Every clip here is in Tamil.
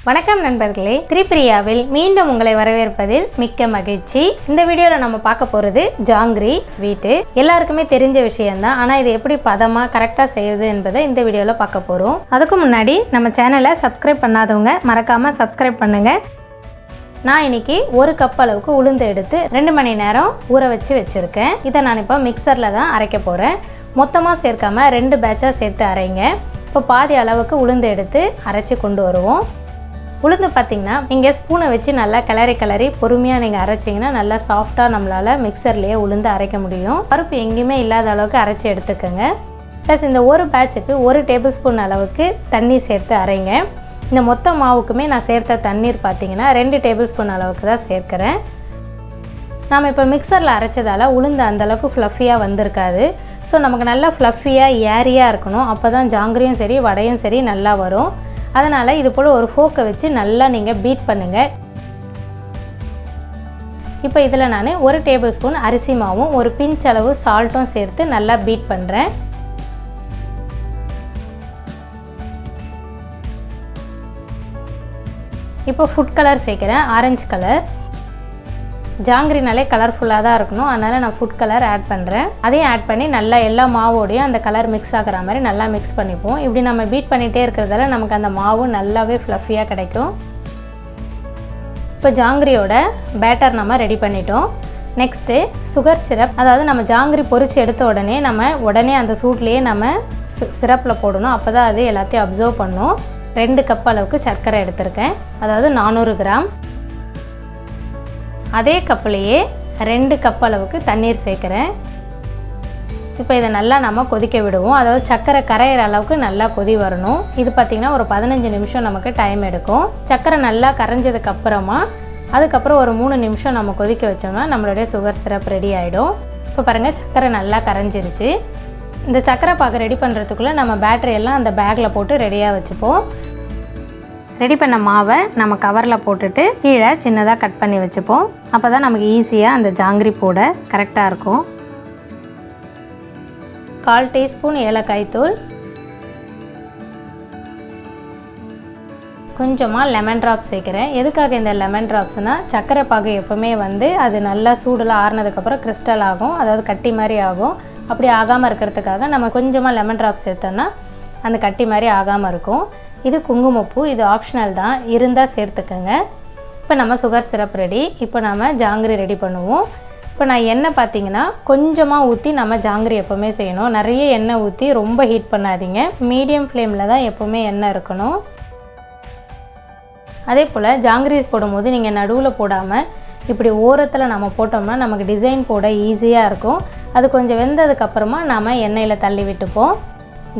வணக்கம் நண்பர்களே, திரிபிரியாவில் மீண்டும் உங்களை வரவேற்பதில் மிக்க மகிழ்ச்சி. இந்த வீடியோவில் நம்ம பார்க்க போகிறது ஜாங்கிரி ஸ்வீட்டு. எல்லாருக்குமே தெரிஞ்ச விஷயம்தான், ஆனால் இது எப்படி பதமாக கரெக்டாக செய்யுது என்பதை இந்த வீடியோவில் பார்க்க போகிறோம். அதுக்கு முன்னாடி நம்ம சேனலை சப்ஸ்கிரைப் பண்ணாதவங்க மறக்காமல் சப்ஸ்கிரைப் பண்ணுங்கள். நான் இன்னைக்கு 1 கப் அளவுக்கு உளுந்து எடுத்து 2 மணி நேரம் ஊற வச்சுருக்கேன். இதை நான் இப்போ மிக்சரில் தான் அரைக்க போகிறேன். மொத்தமாக சேர்க்காம 2 பேட்சாக சேர்த்து அரைங்க. இப்போ பாதி அளவுக்கு உளுந்து எடுத்து அரைச்சி கொண்டு வருவோம். உளுந்து பார்த்திங்கன்னா நீங்கள் ஸ்பூனை வச்சு நல்லா கிளறி பொறுமையாக நீங்கள் அரைச்சிங்கன்னா நல்லா சாஃப்டாக நம்மளால் மிக்சர்லேயே உளுந்து அரைக்க முடியும். பருப்பு எங்கேயுமே இல்லாத அளவுக்கு அரைச்சி எடுத்துக்கோங்க. ப்ளஸ் இந்த ஒரு பேட்சுக்கு 1 டேபிள் ஸ்பூன் அளவுக்கு தண்ணி சேர்த்து அரைங்க. இந்த மொத்த மாவுக்குமே நான் சேர்த்த தண்ணீர் பார்த்திங்கன்னா 2 டேபிள் ஸ்பூன் அளவுக்கு தான் சேர்க்குறேன். நாம் இப்போ மிக்சரில் அரைச்சதால் உளுந்து அந்தளவுக்கு ஃப்ளஃபியாக வந்திருக்காது. ஸோ நமக்கு நல்லா ஃப்ளஃபியாக ஏரியாக இருக்கணும். அப்போ தான் ஜாங்கிரியும் சரி வடையும் சரி நல்லா வரும். அதனால் இது போல் ஒரு ஃபோக்கை வச்சு நல்லா நீங்கள் பீட் பண்ணுங்கள். இப்போ இதில் நான் 1 டேபிள் ஸ்பூன் அரிசி மாவும் 1 பிஞ்ச் அளவு சால்ட்டும் சேர்த்து நல்லா பீட் பண்ணுறேன். இப்போ ஃபுட் கலர் சேர்க்குறேன், ஆரஞ்சு கலர். ஜாங்கிரினாலே கலர்ஃபுல்லாக தான் இருக்கணும், அதனால் நான் ஃபுட் கலர் ஆட் பண்ணுறேன். அதையும் ஆட் பண்ணி நல்லா எல்லா மாவோடையும் அந்த கலர் மிக்ஸ் ஆகிற மாதிரி நல்லா மிக்ஸ் பண்ணிப்போம். இப்படி நம்ம பீட் பண்ணிகிட்டே இருக்கிறதால நமக்கு அந்த மாவு நல்லாவே ஃப்ளஃபியாக கிடைக்கும். இப்போ ஜாங்கிரியோட பேட்டர் நம்ம ரெடி பண்ணிட்டோம். நெக்ஸ்ட்டு சுகர் சிரப், அதாவது நம்ம ஜாங்கிரி பொரித்து எடுத்த உடனே அந்த சூட்லேயே நம்ம சிரப்பில் போடணும். அப்போ தான் அது எல்லாத்தையும் அப்சர்வ் பண்ணும். 2 கப் அளவுக்கு சர்க்கரை எடுத்திருக்கேன், அதாவது 400 கிராம். அதே கப்புலேயே 2 கப் அளவுக்கு தண்ணீர் சேர்க்குறேன். இப்போ இதை நல்லா நம்ம கொதிக்க விடுவோம். அதாவது சர்க்கரை கரையிற அளவுக்கு நல்லா கொதி வரணும். இது பார்த்திங்கன்னா ஒரு 15 நிமிஷம் நமக்கு டைம் எடுக்கும். சர்க்கரை நல்லா கரைஞ்சதுக்கப்புறமா அதுக்கப்புறம் ஒரு 3 நிமிஷம் நம்ம கொதிக்க வச்சோம்னா நம்மளுடைய சுகர் சிரப் ரெடி ஆகிடும். இப்போ பாருங்கள், சர்க்கரை நல்லா கரைஞ்சிருச்சு. இந்த சர்க்கரை பாகு ரெடி பண்ணுறதுக்குள்ளே நம்ம பேட்டரி எல்லாம் அந்த பேக்கில் போட்டு ரெடியாக வச்சுப்போம். ரெடி பண்ண மாவை நம்ம கவரில் போட்டுட்டு கீழே சின்னதாக கட் பண்ணி வச்சுப்போம். அப்போ தான் நமக்கு ஈஸியாக அந்த ஜாங்கிரி போட கரெக்டாக இருக்கும். 1/4 டீஸ்பூன் ஏலக்காய் தூள், கொஞ்சமாக லெமன் ட்ராப்ஸ் சேர்க்குறேன். எதுக்காக இந்த லெமன் ட்ராப்ஸ்னால் சர்க்கரை பாகு எப்போவுமே அது நல்லா சூடில் ஆறுனதுக்கப்புறம் கிறிஸ்டல் ஆகும், அதாவது கட்டி மாதிரி ஆகும். அப்படி ஆகாமல் இருக்கிறதுக்காக நம்ம கொஞ்சமாக லெமன் ட்ராப்ஸ் சேர்த்தோன்னா அந்த கட்டி மாதிரி ஆகாமல் இருக்கும். இது குங்குமப்பூ, இது ஆப்ஷனல் தான், இருந்தால் சேர்த்துக்கோங்க. இப்போ நம்ம சுகர் சிரப் ரெடி. இப்போ நம்ம ஜாங்கிரி ரெடி பண்ணுவோம். இப்போ நான் எண்ணெய் பார்த்திங்கன்னா கொஞ்சமாக ஊற்றி நம்ம ஜாங்கிரி எப்போவுமே செய்யணும். நிறைய எண்ணெய் ஊற்றி ரொம்ப ஹீட் பண்ணாதீங்க. மீடியம் ஃப்ளேமில் தான் எப்போவுமே எண்ணெய் இருக்கணும். அதே போல் ஜாங்கிரி போடும்போது நீங்கள் நடுவில் போடாமல் இப்படி ஓரத்தில் நம்ம போட்டோம்னா நமக்கு டிசைன் போட ஈஸியாக இருக்கும். அது கொஞ்சம் வெந்ததுக்கப்புறமா நாம் எண்ணெயில் தள்ளி விட்டுப்போம்.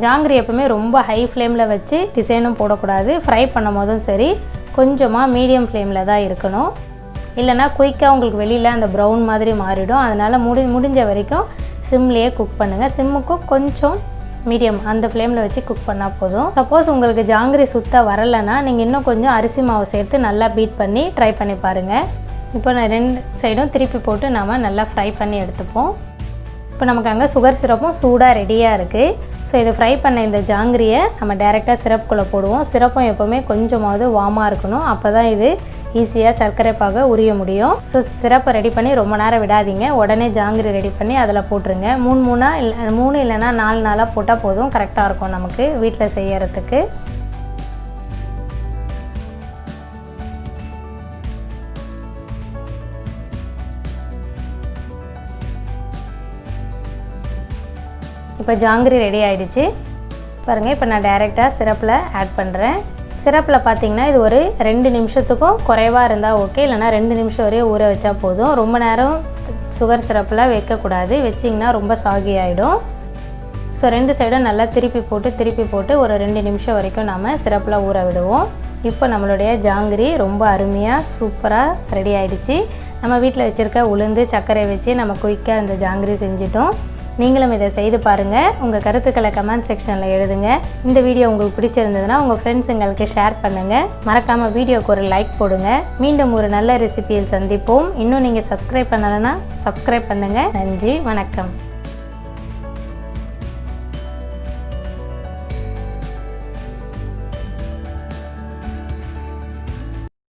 ஜாங்கிரி எப்பவுமே ரொம்ப ஹை ஃப்ளேமில் வச்சு டிசைனும் போடக்கூடாது. ஃப்ரை பண்ணும் போதும் சரி கொஞ்சமாக மீடியம் ஃப்ளேமில் தான் இருக்கணும். இல்லைனா குயிக்காக உங்களுக்கு வெளியில் அந்த ப்ரௌன் மாதிரி மாறிடும். அதனால் முடிஞ்ச வரைக்கும் சிம்லேயே குக் பண்ணுங்கள். சிம்முக்கும் கொஞ்சம் மீடியம் அந்த ஃப்ளேமில் வச்சு குக் பண்ணால் போதும். சப்போஸ் உங்களுக்கு ஜாங்கிரி சுத்த வரலைன்னா நீங்கள் இன்னும் கொஞ்சம் அரிசி மாவு சேர்த்து நல்லா பீட் பண்ணி ட்ரை பண்ணி பாருங்கள். இப்போ நான் 2 சைடும் திருப்பி போட்டு நாம் நல்லா ஃப்ரை பண்ணி எடுத்துப்போம். இப்போ நமக்கு அங்கே சுகர் சிரப்பும் சூடாக ரெடியாக இருக்குது. ஸோ இதை ஃப்ரை பண்ண இந்த ஜாங்கிரியை நம்ம டைரெக்டாக சிரப்புக்குள்ளே போடுவோம். சிரப்பும் எப்போவுமே கொஞ்சமாவது வார்மாக இருக்கணும், அப்போ தான் இது ஈஸியாக சர்க்கரை பாக உரிய முடியும். ஸோ சிரப்பை ரெடி பண்ணி ரொம்ப நேரம் விடாதீங்க. உடனே ஜாங்கிரி ரெடி பண்ணி அதில் போட்டுருங்க. 3 இல்லைனா 4 நாளாக போட்டால் போதும், கரெக்டாக இருக்கும் நமக்கு வீட்டில் செய்யறதுக்கு. இப்போ ஜாங்கிரி ரெடி ஆகிடுச்சு பாருங்கள். இப்போ நான் டைரெக்டாக சிரப்பில் ஆட் பண்ணுறேன். சிரப்பில் பார்த்திங்கன்னா இது ஒரு 2 நிமிஷத்துக்கும் குறைவாக இருந்தால் ஓகே, இல்லைனா 2 நிமிஷம் வரையும் ஊற வச்சா போதும். ரொம்ப நேரம் சுகர் சிரப்பில் வைக்கக்கூடாது, வச்சிங்கன்னா ரொம்ப சாகி ஆகிடும். ஸோ 2 சைடும் நல்லா திருப்பி போட்டு ஒரு 2 நிமிஷம் வரைக்கும் நம்ம சிரப்பில் ஊற விடுவோம். இப்போ நம்மளுடைய ஜாங்கிரி ரொம்ப அருமையாக சூப்பராக ரெடி ஆகிடுச்சு. நம்ம வீட்டில் வச்சுருக்க உளுந்து சர்க்கரை வச்சு நம்ம குயிக்காக இந்த ஜாங்கிரி செஞ்சிட்டோம். நீங்களும் இதை செய்து பாருங்கள். உங்கள் கருத்துக்களை கமெண்ட் செக்ஷனில் எழுதுங்க. இந்த வீடியோ உங்களுக்கு பிடிச்சிருந்ததுன்னா உங்கள் ஃப்ரெண்ட்ஸுங்களுக்கு ஷேர் பண்ணுங்கள். மறக்காமல் வீடியோக்கு ஒரு லைக் போடுங்க. மீண்டும் ஒரு நல்ல ரெசிபியில் சந்திப்போம். இன்னும் நீங்கள் சப்ஸ்கிரைப் பண்ணலைன்னா சப்ஸ்கிரைப் பண்ணுங்கள். நன்றி, வணக்கம்.